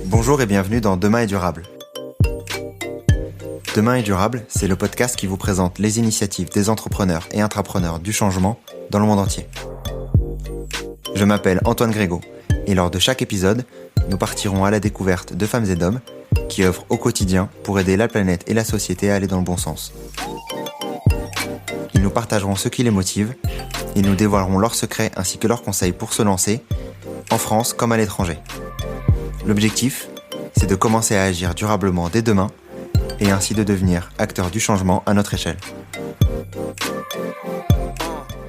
Bonjour et bienvenue dans Demain est durable. Demain est durable, c'est le podcast qui vous présente les initiatives des entrepreneurs et intrapreneurs du changement dans le monde entier. Je m'appelle Antoine Grégo et lors de chaque épisode, nous partirons à la découverte de femmes et d'hommes qui œuvrent au quotidien pour aider la planète et la société à aller dans le bon sens. Ils nous partageront ce qui les motive, ils nous dévoileront leurs secrets ainsi que leurs conseils pour se lancer, en France comme à l'étranger. L'objectif, c'est de commencer à agir durablement dès demain et ainsi de devenir acteur du changement à notre échelle.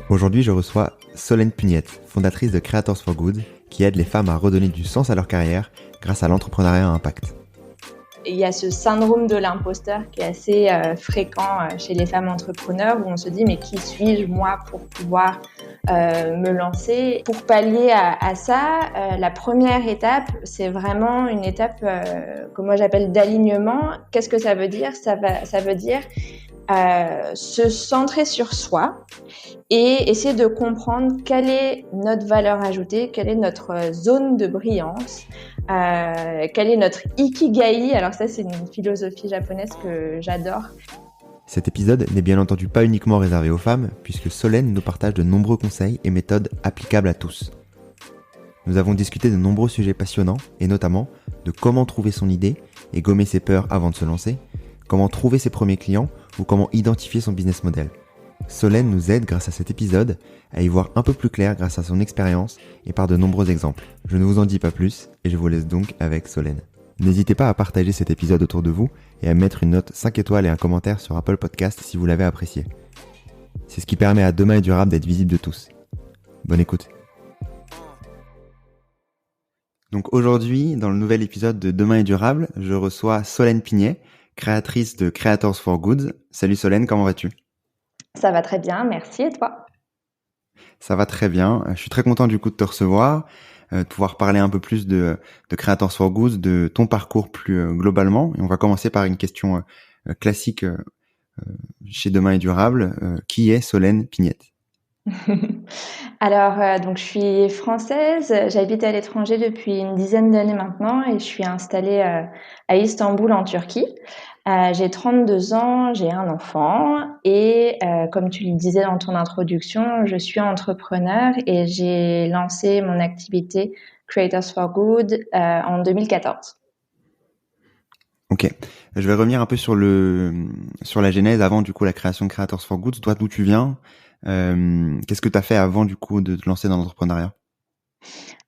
Aujourd'hui, je reçois Solène Pugnette, fondatrice de Creators for Good, qui aide les femmes à redonner du sens à leur carrière grâce à l'entrepreneuriat à impact. Il y a ce syndrome de l'imposteur qui est assez fréquent chez les femmes entrepreneurs où on se dit mais qui suis-je moi pour pouvoir me lancer. Pour pallier à ça, la première étape, c'est vraiment une étape que moi j'appelle d'alignement. Qu'est-ce que ça veut dire ? Ça veut dire se centrer sur soi et essayer de comprendre quelle est notre valeur ajoutée, quelle est notre zone de brillance, quel est notre ikigai. Alors ça, c'est une philosophie japonaise que j'adore. Cet épisode n'est bien entendu pas uniquement réservé aux femmes, puisque Solène nous partage de nombreux conseils et méthodes applicables à tous. Nous avons discuté de nombreux sujets passionnants, et notamment de comment trouver son idée et gommer ses peurs avant de se lancer, comment trouver ses premiers clients ou comment identifier son business model. Solène nous aide grâce à cet épisode à y voir un peu plus clair grâce à son expérience et par de nombreux exemples. Je ne vous en dis pas plus et je vous laisse donc avec Solène. N'hésitez pas à partager cet épisode autour de vous et à mettre une note 5 étoiles et un commentaire sur Apple Podcast si vous l'avez apprécié. C'est ce qui permet à Demain est durable d'être visible de tous. Bonne écoute. Donc aujourd'hui, dans le nouvel épisode de Demain est durable, je reçois Solène Pugnette, créatrice de Creators for Good. Salut Solène, comment vas-tu ? Ça va très bien, merci. Et toi ? Ça va très bien. Je suis très content du coup de te recevoir, de pouvoir parler un peu plus de Creators for Good, de ton parcours plus globalement. Et on va commencer par une question classique chez Demain est durable. Qui est Solène Pugnette ? Alors, donc je suis française, j'habite à l'étranger depuis une dizaine d'années maintenant et je suis installée à Istanbul en Turquie. J'ai 32 ans, j'ai un enfant et comme tu le disais dans ton introduction, je suis entrepreneur et j'ai lancé mon activité Creators for Good en 2014. Ok, je vais revenir un peu sur la genèse avant du coup la création de Creators for Good. Toi, d'où tu viens ? Qu'est-ce que tu as fait avant du coup de te lancer dans l'entrepreneuriat ?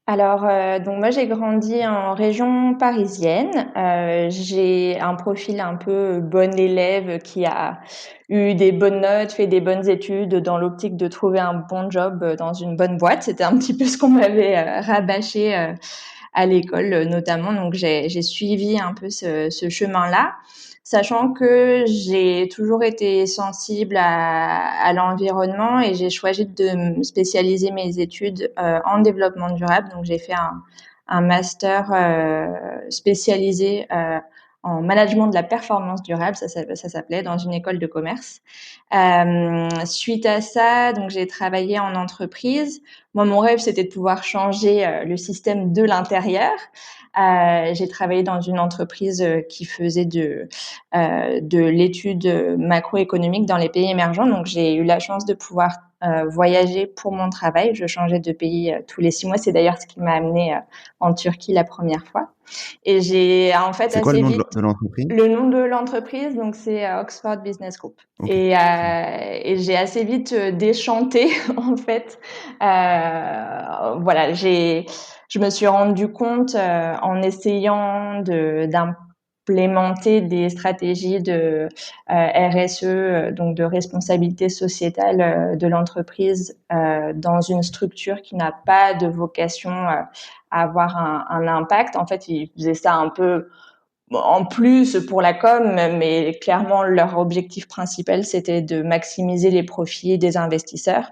Alors, donc moi j'ai grandi en région parisienne. J'ai un profil un peu bon élève qui a eu des bonnes notes, fait des bonnes études dans l'optique de trouver un bon job dans une bonne boîte. C'était un petit peu ce qu'on m'avait rabâché à l'école notamment. Donc j'ai suivi un peu ce chemin-là, sachant que j'ai toujours été sensible à l'environnement et j'ai choisi de me spécialiser mes études en développement durable. Donc j'ai fait un master spécialisé en management de la performance durable, ça s'appelait, dans une école de commerce. Suite à ça, donc j'ai travaillé en entreprise. Moi, mon rêve, c'était de pouvoir changer le système de l'intérieur. J'ai travaillé dans une entreprise qui faisait de l'étude macroéconomique dans les pays émergents. Donc, j'ai eu la chance de pouvoir voyager pour mon travail. Je changeais de pays tous les 6 mois. C'est d'ailleurs ce qui m'a amenée en Turquie la première fois. Et j'ai en fait C'est quoi assez le nom vite... de l'entreprise ? Le nom de l'entreprise, donc c'est Oxford Business Group. Okay. Et j'ai assez vite déchanté en fait. Voilà, je me suis rendu compte en essayant d'implémenter des stratégies de RSE, donc de responsabilité sociétale de l'entreprise dans une structure qui n'a pas de vocation à avoir un impact. En fait, ils faisaient ça un peu en plus pour la com, mais clairement leur objectif principal c'était de maximiser les profits des investisseurs.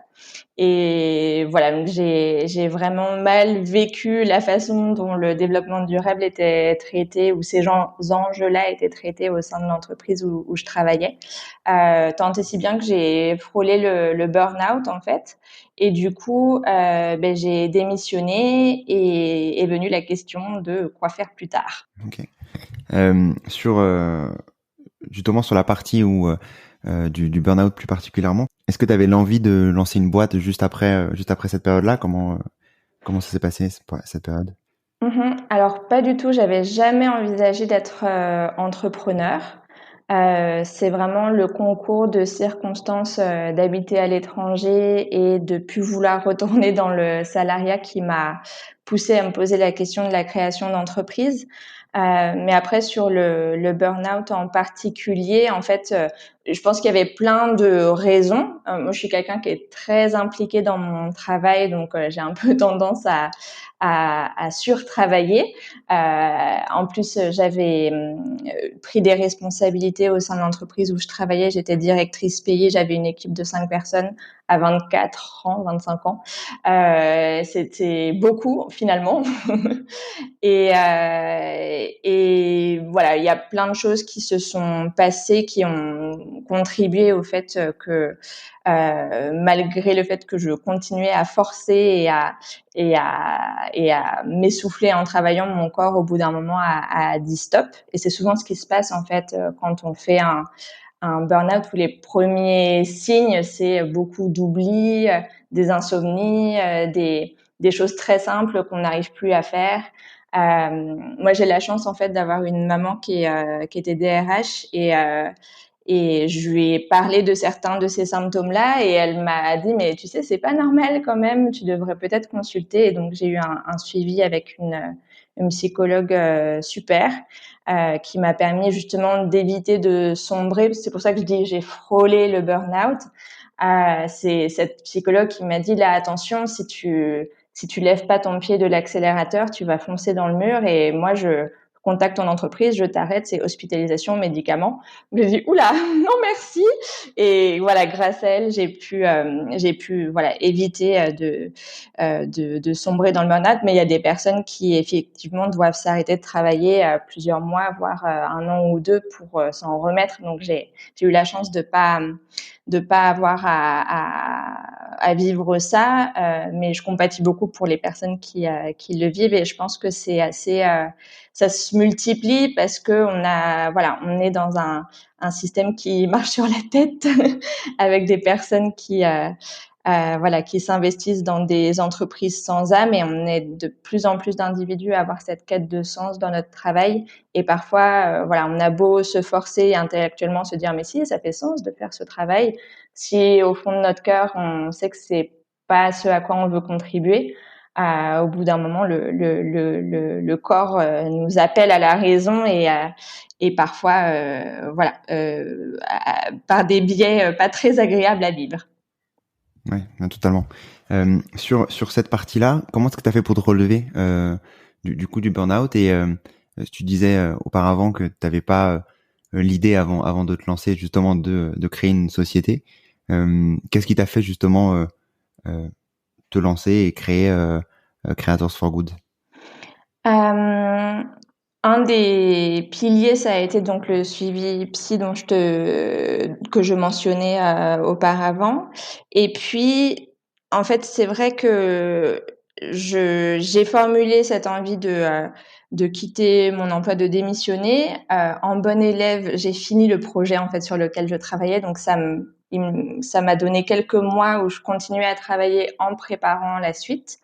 Et voilà, donc j'ai vraiment mal vécu la façon dont le développement durable était traité, ou ces enjeux-là étaient traités au sein de l'entreprise où je travaillais. Tant et si bien que j'ai frôlé le burn-out en fait. Et du coup, j'ai démissionné et est venue la question de quoi faire plus tard. Ok. Sur justement sur la partie où du burn-out plus particulièrement, est-ce que tu avais l'envie de lancer une boîte juste après cette période-là? Comment ça s'est passé cette période? Alors pas du tout, j'avais jamais envisagé d'être entrepreneur. C'est vraiment le concours de circonstances d'habiter à l'étranger et de plus vouloir retourner dans le salariat qui m'a poussée à me poser la question de la création d'entreprise. Mais après sur le burn-out en particulier, en fait, je pense qu'il y avait plein de raisons. Moi, je suis quelqu'un qui est très impliqué dans mon travail, donc j'ai un peu tendance à surtravailler. En plus, j'avais pris des responsabilités au sein de l'entreprise où je travaillais. J'étais directrice payée. J'avais une équipe de 5 personnes à 24 ans, 25 ans. C'était beaucoup finalement. Et voilà, il y a plein de choses qui se sont passées qui ont contribué au fait que malgré le fait que je continuais à forcer et à m'essouffler en travaillant, mon corps au bout d'un moment a dit stop. Et c'est souvent ce qui se passe en fait quand on fait un burn-out où les premiers signes, c'est beaucoup d'oubli, des insomnies, des choses très simples qu'on n'arrive plus à faire. Moi, j'ai la chance en fait d'avoir une maman qui était DRH et je lui ai parlé de certains de ces symptômes-là et elle m'a dit mais tu sais c'est pas normal quand même, tu devrais peut-être consulter. Et donc j'ai eu un suivi avec une psychologue super qui m'a permis justement d'éviter de sombrer. C'est pour ça que je dis j'ai frôlé le burn-out. C'est cette psychologue qui m'a dit là attention, si tu lèves pas ton pied de l'accélérateur, tu vas foncer dans le mur. Et moi je contacte ton entreprise, je t'arrête, c'est hospitalisation, médicaments. J'ai dit oula, non merci. Et voilà, grâce à elle, j'ai pu voilà éviter de sombrer dans le burn-out. Mais il y a des personnes qui effectivement doivent s'arrêter de travailler plusieurs mois, voire un an ou deux pour s'en remettre. Donc j'ai eu la chance de pas avoir à vivre ça, mais je compatis beaucoup pour les personnes qui le vivent. Et je pense que c'est assez ça se multiplie parce que on est dans un système qui marche sur la tête avec des personnes qui s'investissent dans des entreprises sans âme, et on est de plus en plus d'individus à avoir cette quête de sens dans notre travail. Et parfois, on a beau se forcer et intellectuellement se dire mais si, ça fait sens de faire ce travail. Si au fond de notre cœur, on sait que c'est pas ce à quoi on veut contribuer, au bout d'un moment, le corps nous appelle à la raison et parfois, par des biais pas très agréables à vivre. Ouais, totalement. Sur cette partie-là, comment est-ce que tu as fait pour te relever du coup du burn-out et tu disais auparavant que tu n'avais pas l'idée avant de te lancer justement de créer une société. Qu'est-ce qui t'a fait justement euh, te lancer et créer Creators for Good? Euh, un des piliers, ça a été donc le suivi psy que je mentionnais auparavant. Et puis, en fait, c'est vrai que j'ai formulé cette envie de quitter mon emploi, de démissionner. En bonne élève, j'ai fini le projet en fait sur lequel je travaillais, donc ça m'a donné quelques mois où je continuais à travailler en préparant la suite.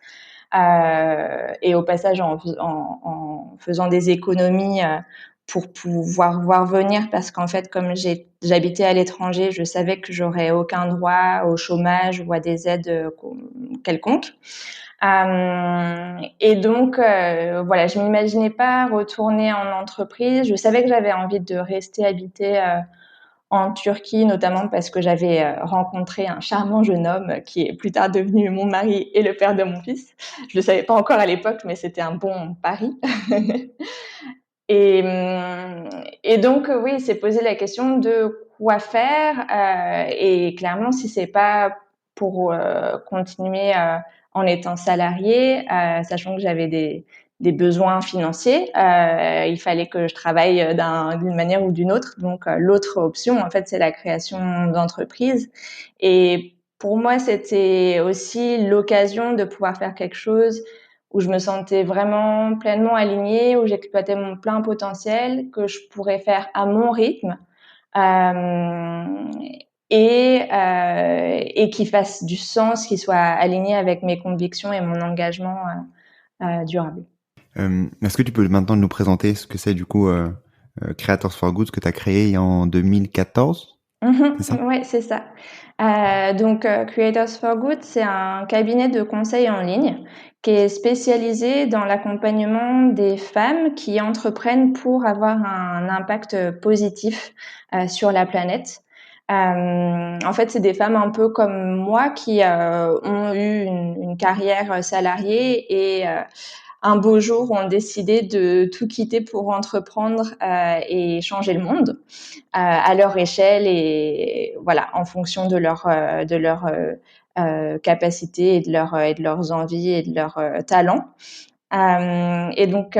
Et au passage en faisant des économies pour pouvoir voir venir, parce qu'en fait comme j'habitais à l'étranger, je savais que j'aurais aucun droit au chômage ou à des aides quelconques. Et donc je m'imaginais pas retourner en entreprise. Je savais que j'avais envie de rester habiter en Turquie, notamment parce que j'avais rencontré un charmant jeune homme qui est plus tard devenu mon mari et le père de mon fils. Je le savais pas encore à l'époque, mais c'était un bon pari. et, et donc, oui, il s'est posé la question de quoi faire. Et clairement, si c'est pas pour continuer en étant salariée, sachant que j'avais des besoins financiers. Il fallait que je travaille d'une manière ou d'une autre. Donc, l'autre option, en fait, c'est la création d'entreprise. Et pour moi, c'était aussi l'occasion de pouvoir faire quelque chose où je me sentais vraiment pleinement alignée, où j'exploitais mon plein potentiel, que je pourrais faire à mon rythme, euh, et qui fasse du sens, qui soit aligné avec mes convictions et mon engagement durable. Est-ce que tu peux maintenant nous présenter ce que c'est du coup Creators for Good que tu as créé en 2014, c'est ça? Ouais, c'est ça. Donc, Creators for Good, c'est un cabinet de conseil en ligne qui est spécialisé dans l'accompagnement des femmes qui entreprennent pour avoir un impact positif sur la planète. En fait, c'est des femmes un peu comme moi qui ont eu une carrière salariée et un beau jour ont décidé de tout quitter pour entreprendre et changer le monde à leur échelle et voilà, en fonction de leur capacité et de leurs envies et de leurs talents. Et donc,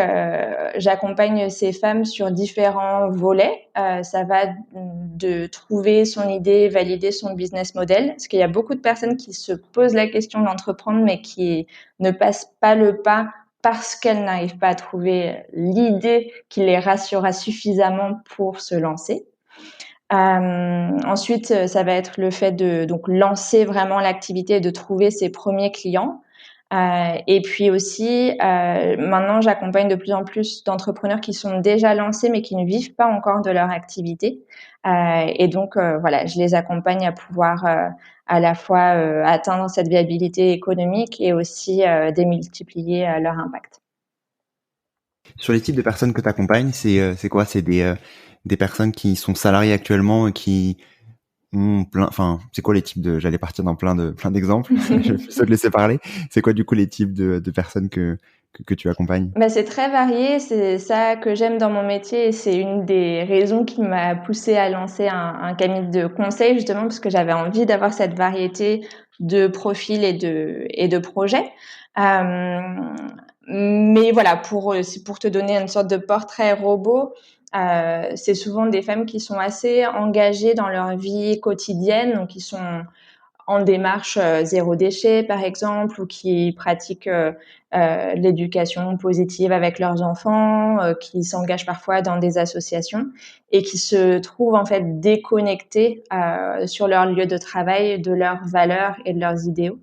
j'accompagne ces femmes sur différents volets. Ça va de trouver son idée, valider son business model, parce qu'il y a beaucoup de personnes qui se posent la question d'entreprendre, mais qui ne passent pas le pas parce qu'elles n'arrivent pas à trouver l'idée qui les rassurera suffisamment pour se lancer. Ensuite, ça va être le fait de donc lancer vraiment l'activité et de trouver ses premiers clients. Et puis aussi, maintenant, j'accompagne de plus en plus d'entrepreneurs qui sont déjà lancés mais qui ne vivent pas encore de leur activité. Et donc, voilà, je les accompagne à pouvoir à la fois atteindre cette viabilité économique et aussi démultiplier leur impact. Sur les types de personnes que tu accompagnes, c'est quoi? C'est des personnes qui sont salariées actuellement et qui ont plein, enfin, c'est quoi les types de, j'allais partir dans plein d'exemples. Je vais te laisser parler. C'est quoi du coup les types de personnes que tu accompagnes? Bah, c'est très varié, c'est ça que j'aime dans mon métier et c'est une des raisons qui m'a poussée à lancer un cabinet de conseil justement parce que j'avais envie d'avoir cette variété de profils et de projets. Euh, mais voilà, c'est pour te donner une sorte de portrait robot, c'est souvent des femmes qui sont assez engagées dans leur vie quotidienne, donc qui sont en démarche zéro déchet, par exemple, ou qui pratiquent l'éducation positive avec leurs enfants, qui s'engagent parfois dans des associations et qui se trouvent en fait déconnectés sur leur lieu de travail de leurs valeurs et de leurs idéaux.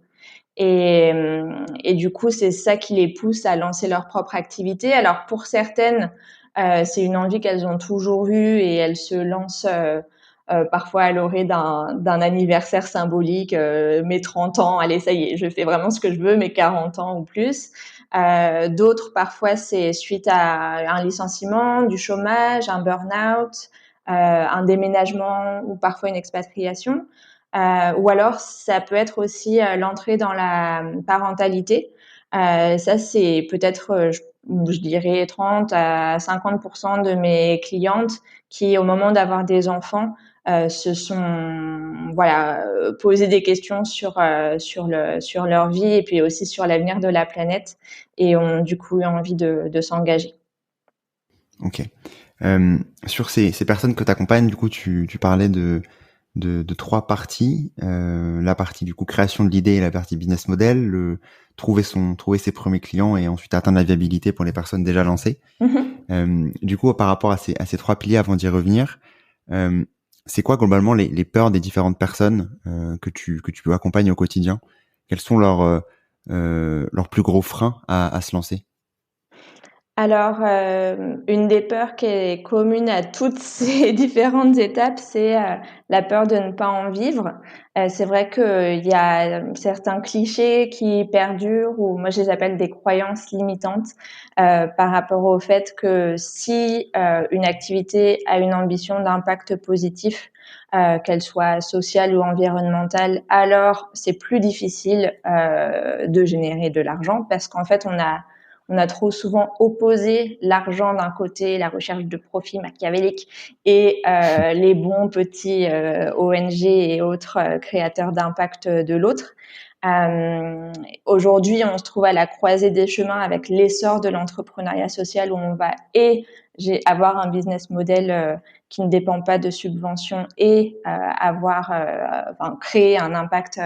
Et du coup, c'est ça qui les pousse à lancer leur propre activité. Alors pour certaines, c'est une envie qu'elles ont toujours eue et elles se lancent parfois à l'orée d'un anniversaire symbolique, mes 30 ans, allez, ça y est, je fais vraiment ce que je veux, mes 40 ans ou plus. D'autres, parfois, c'est suite à un licenciement, du chômage, un burn-out, un déménagement ou parfois une expatriation. Ou alors, ça peut être aussi l'entrée dans la parentalité. Ça, c'est peut-être, je dirais, 30 à 50% de mes clientes qui, au moment d'avoir des enfants, se sont voilà posé des questions sur leur vie et puis aussi sur l'avenir de la planète et ont du coup eu envie de s'engager. Ok. Sur ces personnes que tu accompagnes, du coup, tu parlais de trois parties. La partie du coup création de l'idée et la partie business model, trouver ses premiers clients et ensuite atteindre la viabilité pour les personnes déjà lancées. Du coup, par rapport à ces trois piliers, avant d'y revenir, c'est quoi globalement les peurs des différentes personnes que tu accompagnes au quotidien? Quels sont leurs plus gros freins à se lancer? Alors, une des peurs qui est commune à toutes ces différentes étapes, c'est la peur de ne pas en vivre. C'est vrai qu'il y a certains clichés qui perdurent, ou moi je les appelle des croyances limitantes, par rapport au fait que si une activité a une ambition d'impact positif, qu'elle soit sociale ou environnementale, alors c'est plus difficile de générer de l'argent parce qu'en fait on a trop souvent opposé l'argent d'un côté, la recherche de profit machiavélique, et les bons petits ONG et autres créateurs d'impact de l'autre. Aujourd'hui, on se trouve à la croisée des chemins avec l'essor de l'entrepreneuriat social, où on va avoir un business model qui ne dépend pas de subventions et créer un impact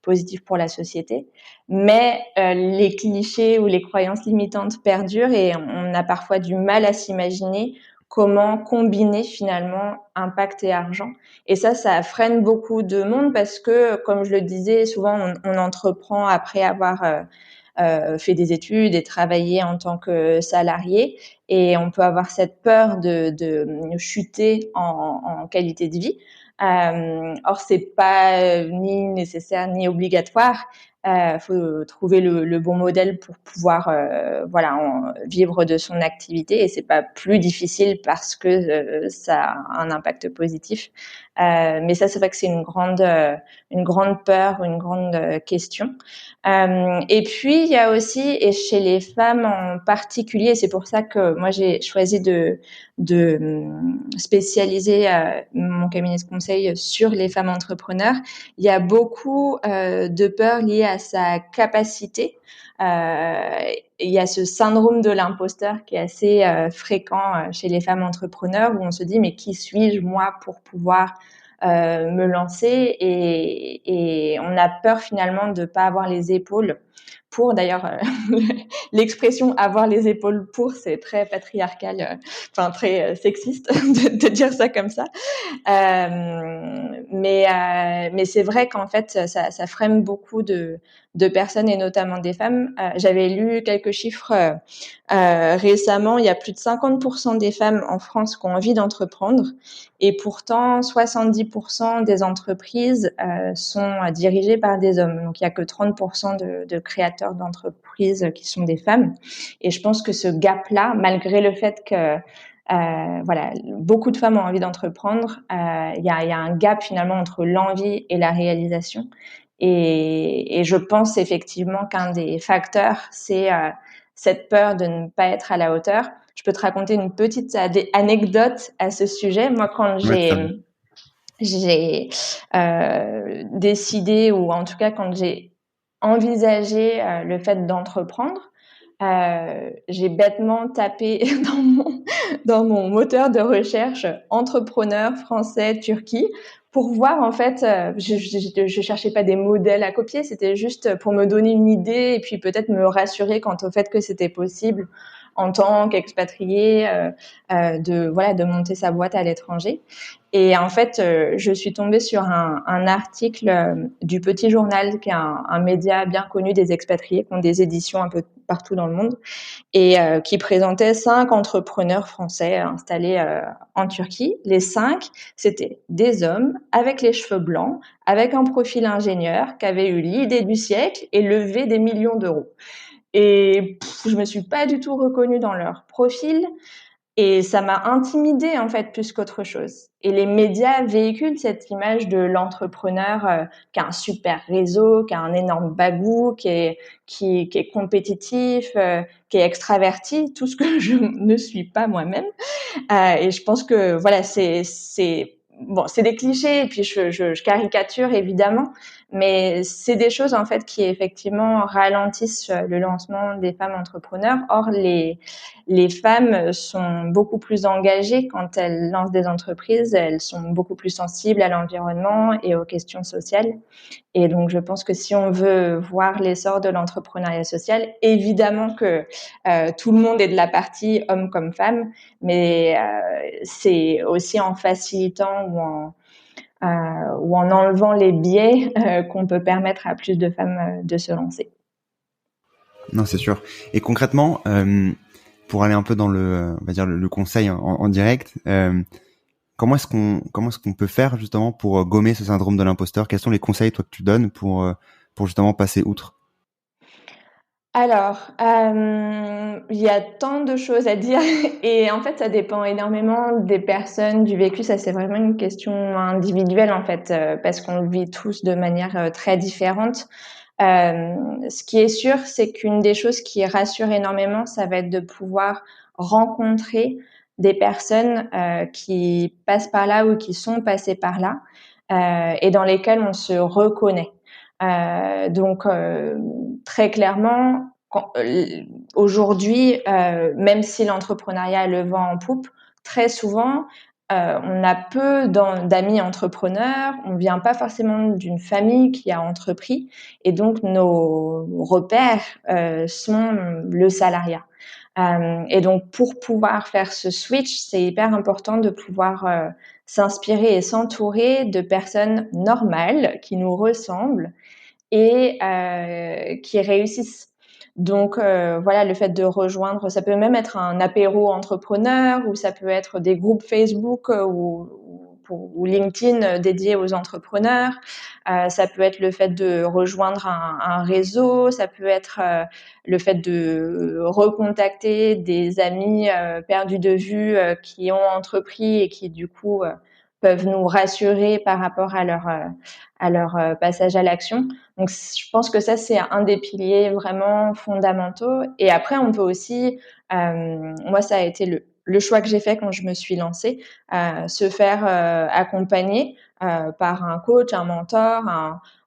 positif pour la société. Mais les clichés ou les croyances limitantes perdurent, et on a parfois du mal à s'imaginer comment combiner finalement impact et argent. Et ça freine beaucoup de monde, parce que, comme je le disais, souvent on entreprend après avoir fait des études et travaillé en tant que salarié, et on peut avoir cette peur de chuter en qualité de vie. Or, c'est pas ni nécessaire ni obligatoire. Faut trouver le bon modèle pour pouvoir vivre de son activité, et c'est pas plus difficile parce que ça a un impact positif. Mais ça, c'est vrai que c'est une grande peur, une grande question. Et puis il y a aussi, et chez les femmes en particulier, c'est pour ça que moi j'ai choisi de spécialiser mon cabinet de conseil sur les femmes entrepreneurs. Il y a beaucoup de peurs liées à sa capacité. Il y a ce syndrome de l'imposteur qui est assez fréquent chez les femmes entrepreneurs, où on se dit mais qui suis-je moi pour pouvoir me lancer, et on a peur finalement de pas avoir les épaules pour. D'ailleurs, l'expression avoir les épaules pour, c'est très patriarcal, très sexiste de dire ça comme ça. Mais c'est vrai qu'en fait, ça freine beaucoup de personnes, et notamment des femmes. J'avais lu quelques chiffres récemment. Il y a plus de 50% des femmes en France qui ont envie d'entreprendre, et pourtant 70% des entreprises sont dirigées par des hommes. Donc il y a que 30% de créateurs d'entreprises qui sont des femmes. Et je pense que ce gap-là, malgré le fait que beaucoup de femmes ont envie d'entreprendre, il y a un gap finalement entre l'envie et la réalisation. Et je pense effectivement qu'un des facteurs, c'est cette peur de ne pas être à la hauteur. Je peux te raconter une petite anecdote à ce sujet. Moi, quand Ouais, j'ai décidé, ou en tout cas quand j'ai envisagé le fait d'entreprendre, j'ai bêtement tapé dans mon moteur de recherche entrepreneur français Turquie, pour voir en fait. Je cherchais pas des modèles à copier, c'était juste pour me donner une idée, et puis peut-être me rassurer quant au fait que c'était possible en tant qu'expatrié de monter sa boîte à l'étranger. Et en fait, je suis tombée sur un article du Petit Journal, qui est un média bien connu des expatriés, qui ont des éditions un peu partout dans le monde, et qui présentait 5 entrepreneurs français installés en Turquie. Les 5, c'était des hommes avec les cheveux blancs, avec un profil ingénieur, qui avaient eu l'idée du siècle et levé des millions d'euros. Et je me suis pas du tout reconnue dans leur profil. Et ça m'a intimidée, en fait, plus qu'autre chose. Et les médias véhiculent cette image de l'entrepreneur qui a un super réseau, qui a un énorme bagou, qui est compétitif, qui est extraverti, tout ce que je ne suis pas moi-même. Et je pense que voilà, c'est des clichés, et puis je caricature évidemment, mais c'est des choses en fait qui effectivement ralentissent le lancement des femmes entrepreneurs. Or, les femmes sont beaucoup plus engagées quand elles lancent des entreprises. Elles sont beaucoup plus sensibles à l'environnement et aux questions sociales. Et donc, je pense que si on veut voir l'essor de l'entrepreneuriat social, évidemment que tout le monde est de la partie, hommes comme femmes, mais c'est aussi en facilitant ou en enlevant les biais qu'on peut permettre à plus de femmes de se lancer. non, c'est sûr. Et concrètement, pour aller un peu dans on va dire le conseil en direct, comment est-ce qu'on peut faire justement pour gommer ce syndrome de l'imposteur? Quels sont les conseils toi que tu donnes pour justement passer outre? Alors, il y a tant de choses à dire et en fait, ça dépend énormément des personnes, du vécu. Ça, c'est vraiment une question individuelle en fait, parce qu'on le vit tous de manière très différente. Ce qui est sûr, c'est qu'une des choses qui rassure énormément, ça va être de pouvoir rencontrer des personnes qui passent par là ou qui sont passées par là et dans lesquelles on se reconnaît. Donc très clairement, aujourd'hui, même si l'entrepreneuriat a le vent en poupe, très souvent, on a peu d'amis entrepreneurs, on vient pas forcément d'une famille qui a entrepris, et donc nos repères sont le salariat. Et donc pour pouvoir faire ce switch, c'est hyper important de pouvoir s'inspirer et s'entourer de personnes normales qui nous ressemblent et qui réussissent. Donc voilà, le fait de rejoindre, ça peut même être un apéro entrepreneur, ou ça peut être des groupes Facebook ou LinkedIn dédiés aux entrepreneurs. Ça peut être le fait de rejoindre un réseau, ça peut être le fait de recontacter des amis perdus de vue qui ont entrepris et qui du coup peuvent nous rassurer par rapport à leur passage à l'action. Donc, je pense que ça, c'est un des piliers vraiment fondamentaux. Et après, on peut aussi, moi, ça a été le choix que j'ai fait quand je me suis lancée, se faire accompagner par un coach, un mentor,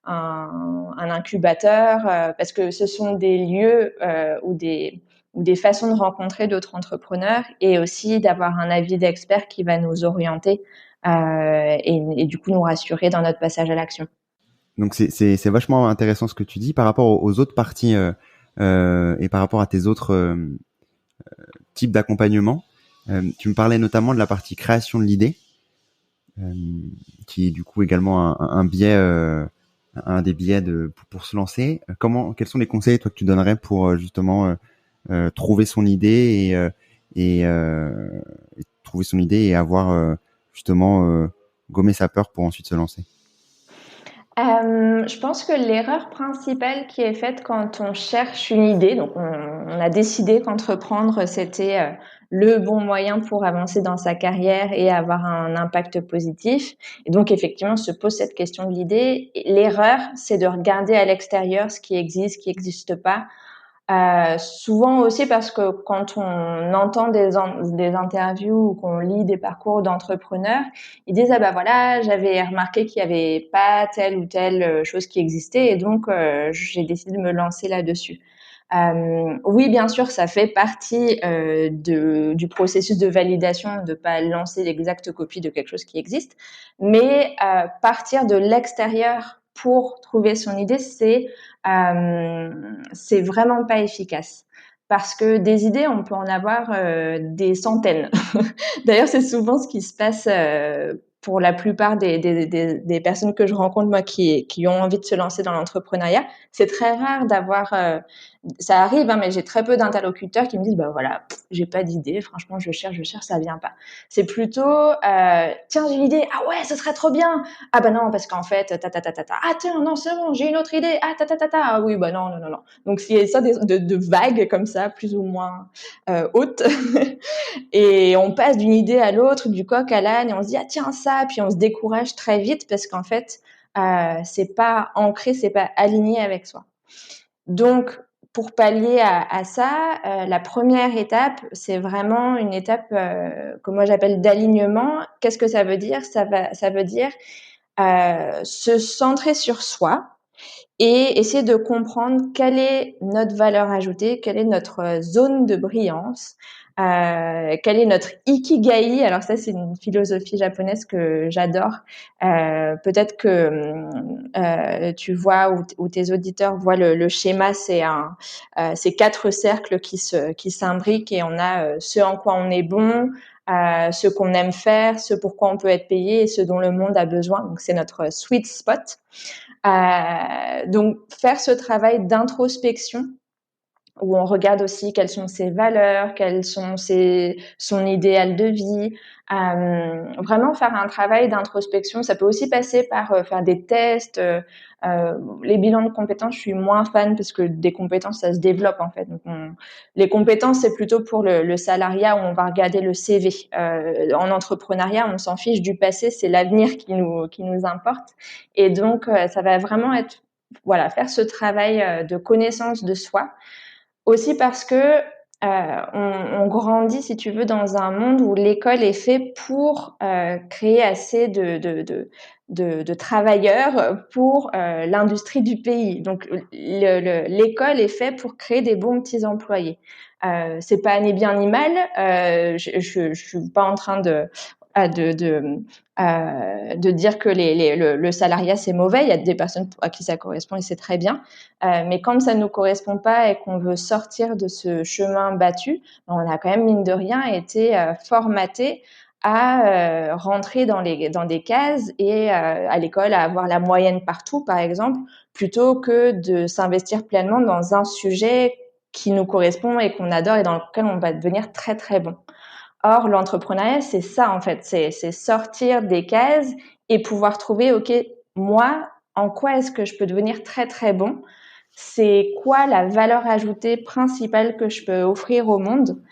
un incubateur, parce que ce sont des lieux ou des façons de rencontrer d'autres entrepreneurs, et aussi d'avoir un avis d'expert qui va nous orienter et du coup nous rassurer dans notre passage à l'action. Donc c'est vachement intéressant ce que tu dis par rapport aux autres parties et par rapport à tes autres types d'accompagnement. Tu me parlais notamment de la partie création de l'idée, euh, qui est du coup également un biais, un des biais pour se lancer. Quels sont les conseils toi que tu donnerais pour justement trouver son idée et trouver son idée et avoir justement gommer sa peur pour ensuite se lancer? Je pense que l'erreur principale qui est faite quand on cherche une idée, donc on a décidé qu'entreprendre, c'était le bon moyen pour avancer dans sa carrière et avoir un impact positif. Et donc, effectivement, on se pose cette question de l'idée. L'erreur, c'est de regarder à l'extérieur ce qui n'existe pas. Souvent aussi parce que quand on entend des interviews ou qu'on lit des parcours d'entrepreneurs, ils disent ah bah voilà, j'avais remarqué qu'il y avait pas telle ou telle chose qui existait, et donc j'ai décidé de me lancer là-dessus. Oui, bien sûr, ça fait partie du processus de validation de pas lancer l'exacte copie de quelque chose qui existe, mais partir de l'extérieur pour trouver son idée, c'est vraiment pas efficace. Parce que des idées, on peut en avoir des centaines. D'ailleurs, c'est souvent ce qui se passe pour la plupart des personnes que je rencontre, moi, qui ont envie de se lancer dans l'entrepreneuriat. C'est très rare d'avoir ça arrive, hein, mais j'ai très peu d'interlocuteurs qui me disent, bah voilà, j'ai pas d'idée, franchement, je cherche, ça vient pas. C'est plutôt, tiens, j'ai une idée, ah ouais, ce serait trop bien. Ah bah non, parce qu'en fait, ah tiens, non, c'est bon, j'ai une autre idée, ah ah oui, bah non, non, non, non. Donc c'est ça de vagues comme ça, plus ou moins hautes, et on passe d'une idée à l'autre, du coq à l'âne, et on se dit, ah tiens, ça, puis on se décourage très vite parce qu'en fait, c'est pas ancré, c'est pas aligné avec soi. Donc, pour pallier à ça, la première étape, c'est vraiment une étape que moi j'appelle d'alignement. Qu'est-ce que ça veut dire? Ça veut dire se centrer sur soi et essayer de comprendre quelle est notre valeur ajoutée, quelle est notre zone de brillance, quel est notre ikigai. Alors ça, c'est une philosophie japonaise que j'adore. Peut-être que tu vois ou tes auditeurs voient le schéma. C'est 4 cercles qui s'imbriquent, et on a ce en quoi on est bon, ce qu'on aime faire, ce pourquoi on peut être payé et ce dont le monde a besoin. Donc c'est notre sweet spot. Donc faire ce travail d'introspection où on regarde aussi quelles sont ses valeurs, quelles sont son idéal de vie. Vraiment faire un travail d'introspection. Ça peut aussi passer par faire des tests. Les bilans de compétences, je suis moins fan parce que des compétences, ça se développe en fait. Donc les compétences, c'est plutôt pour le salariat où on va regarder le CV. En entrepreneuriat, on s'en fiche du passé, c'est l'avenir qui nous importe. Et donc, ça va vraiment être voilà, faire ce travail de connaissance de soi. Aussi parce que on grandit, si tu veux, dans un monde où l'école est fait pour créer assez de travailleurs pour l'industrie du pays. Donc l'école est fait pour créer des bons petits employés. C'est pas ni bien ni mal. Je suis pas en train de dire que le salariat c'est mauvais. Il y a des personnes à qui ça correspond et c'est très bien. Mais quand ça ne nous correspond pas et qu'on veut sortir de ce chemin battu, on a quand même, mine de rien, été formaté à rentrer dans des cases et à l'école à avoir la moyenne partout, par exemple, plutôt que de s'investir pleinement dans un sujet qui nous correspond et qu'on adore et dans lequel on va devenir très, très bon. Or, l'entrepreneuriat, c'est ça, en fait. C'est sortir des cases et pouvoir trouver, OK, moi, en quoi est-ce que je peux devenir très, très bon? C'est quoi la valeur ajoutée principale que je peux offrir au monde?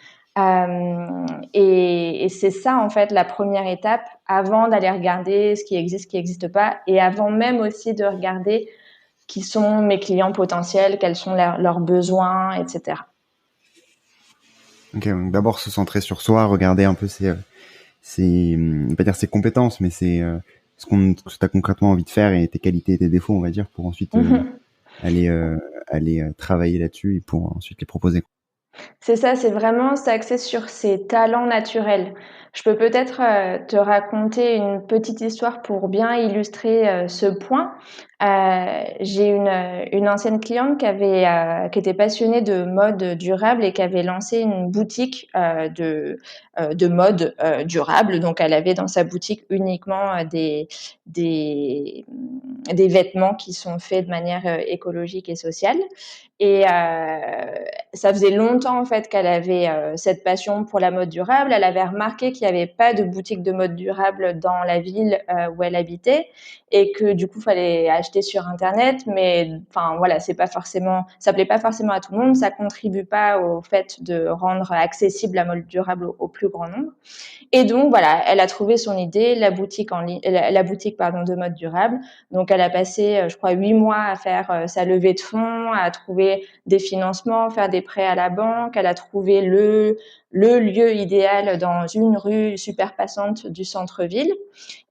Et c'est ça, en fait, la première étape avant d'aller regarder ce qui existe pas et avant même aussi de regarder qui sont mes clients potentiels, quels sont leurs besoins, etc. Ok, donc d'abord se centrer sur soi, regarder un peu pas dire ses compétences, mais ce que tu as concrètement envie de faire et tes qualités et tes défauts, on va dire, pour ensuite aller travailler là-dessus et pour ensuite les proposer. C'est ça, c'est vraiment s'axer sur ses talents naturels. Je peux peut-être te raconter une petite histoire pour bien illustrer ce point. J'ai une ancienne cliente qui était passionnée de mode durable et qui avait lancé une boutique de mode durable. Donc, elle avait dans sa boutique uniquement des, des vêtements qui sont faits de manière écologique et sociale. Et ça faisait longtemps en fait qu'elle avait cette passion pour la mode durable. Elle avait remarqué qu'il n'y avait pas de boutique de mode durable dans la ville où elle habitait et que du coup il fallait acheter sur internet. Mais enfin voilà, ça plaît pas forcément à tout le monde. Ça contribue pas au fait de rendre accessible la mode durable au plus grand nombre. Et donc voilà, elle a trouvé son idée, la boutique en ligne, la boutique pardon de mode durable. Donc elle a passé, je crois, 8 mois à faire sa levée de fonds, à trouver des financements, faire des prêts à la banque. Elle a trouvé le lieu idéal dans une rue super passante du centre-ville.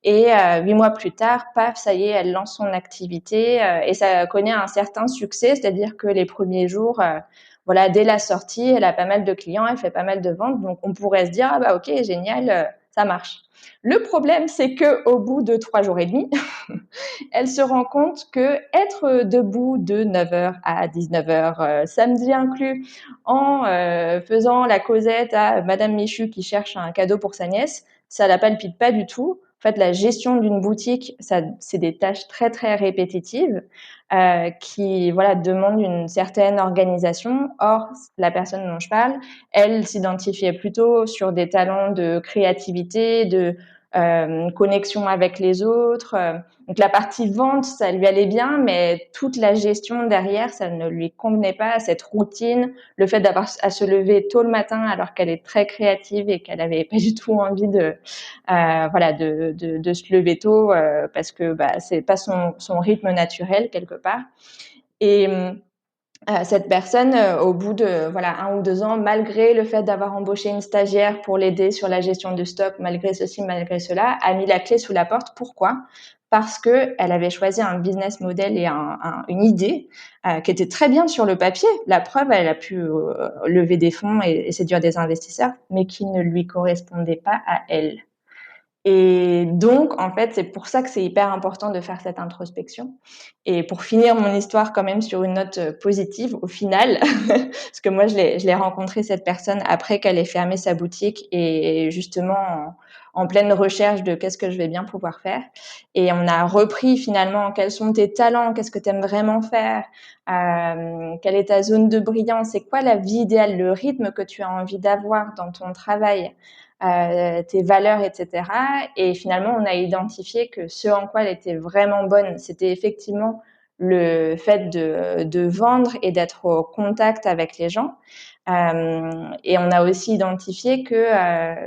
Et 8 mois plus tard, paf, ça y est, elle lance son activité et ça connaît un certain succès, c'est-à-dire que les premiers jours, voilà, dès la sortie, elle a pas mal de clients, elle fait pas mal de ventes, donc on pourrait se dire ah bah ok, génial, ça marche. Le problème, c'est que au bout de 3 jours et demi, elle se rend compte que être debout de 9h à 19h, samedi inclus, en faisant la causette à Madame Michu qui cherche un cadeau pour sa nièce, ça la palpite pas du tout. En fait, la gestion d'une boutique, ça, c'est des tâches très très répétitives qui voilà demandent une certaine organisation. Or, la personne dont je parle, elle s'identifiait plutôt sur des talents de créativité, de connexion avec les autres. Donc la partie vente, ça lui allait bien, mais toute la gestion derrière, ça ne lui convenait pas, cette routine, le fait d'avoir à se lever tôt le matin alors qu'elle est très créative et qu'elle avait pas du tout envie de se lever tôt parce que bah, c'est pas son rythme naturel quelque part. Et cette personne, au bout de voilà 1 ou 2 ans, malgré le fait d'avoir embauché une stagiaire pour l'aider sur la gestion de stock, malgré ceci, malgré cela, a mis la clé sous la porte. Pourquoi? Parce que elle avait choisi un business model et une idée qui était très bien sur le papier. La preuve, elle a pu lever des fonds et séduire des investisseurs, mais qui ne lui correspondait pas à elle. Et donc, en fait, c'est pour ça que c'est hyper important de faire cette introspection. Et pour finir mon histoire quand même sur une note positive, au final, parce que moi, je l'ai rencontré cette personne après qu'elle ait fermé sa boutique et justement en pleine recherche de qu'est-ce que je vais bien pouvoir faire. Et on a repris finalement quels sont tes talents, qu'est-ce que tu aimes vraiment faire, quelle est ta zone de brillance, c'est quoi la vie idéale, le rythme que tu as envie d'avoir dans ton travail. Tes valeurs, etc. Et finalement, on a identifié que ce en quoi elle était vraiment bonne, c'était effectivement le fait de vendre et d'être au contact avec les gens. Et on a aussi identifié que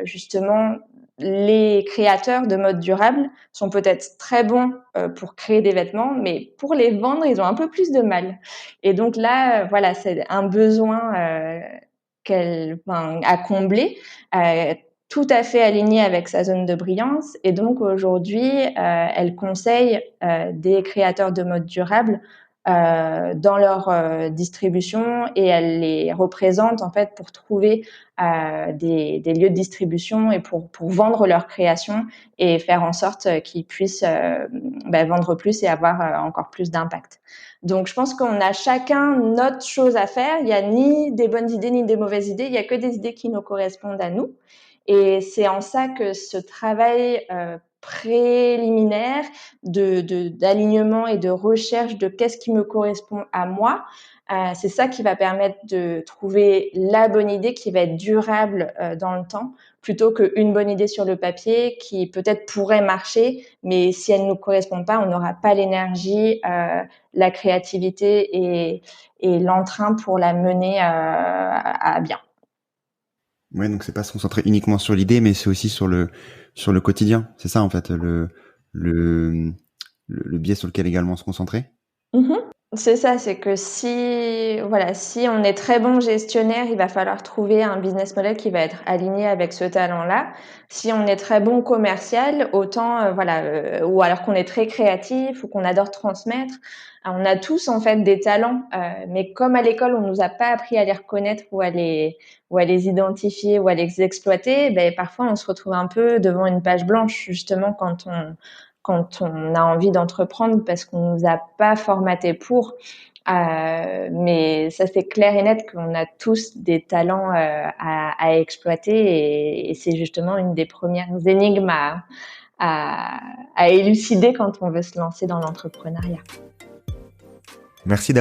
justement, les créateurs de mode durable sont peut-être très bons pour créer des vêtements, mais pour les vendre, ils ont un peu plus de mal. Et donc là, voilà, c'est un besoin à combler, tout à fait aligné avec sa zone de brillance. Et donc aujourd'hui, elle conseille des créateurs de mode durable dans leur distribution, et elle les représente en fait pour trouver des lieux de distribution et pour vendre leurs créations et faire en sorte qu'ils puissent vendre plus et avoir encore plus d'impact. Donc je pense qu'on a chacun notre chose à faire. Il n'y a ni des bonnes idées ni des mauvaises idées, il y a que des idées qui nous correspondent à nous. Et c'est en ça que ce travail préliminaire d'alignement et de recherche de qu'est-ce qui me correspond à moi, c'est ça qui va permettre de trouver la bonne idée qui va être durable dans le temps, plutôt qu'une bonne idée sur le papier qui peut-être pourrait marcher, mais si elle ne nous correspond pas, on n'aura pas l'énergie, la créativité et l'entrain pour la mener à bien. Ouais, donc c'est pas se concentrer uniquement sur l'idée, mais c'est aussi sur le quotidien. C'est ça en fait le le biais sur lequel également se concentrer. Mmh. C'est ça, c'est que si on est très bon gestionnaire, il va falloir trouver un business model qui va être aligné avec ce talent-là. Si on est très bon commercial, autant, ou alors qu'on est très créatif ou qu'on adore transmettre. On a tous, en fait, des talents, mais comme à l'école, on nous a pas appris à les reconnaître ou à les identifier ou à les exploiter, parfois, on se retrouve un peu devant une page blanche, justement, quand on a envie d'entreprendre parce qu'on nous a pas formaté pour. Mais ça, c'est clair et net qu'on a tous des talents à exploiter, et c'est justement une des premières énigmes à élucider quand on veut se lancer dans l'entrepreneuriat. Merci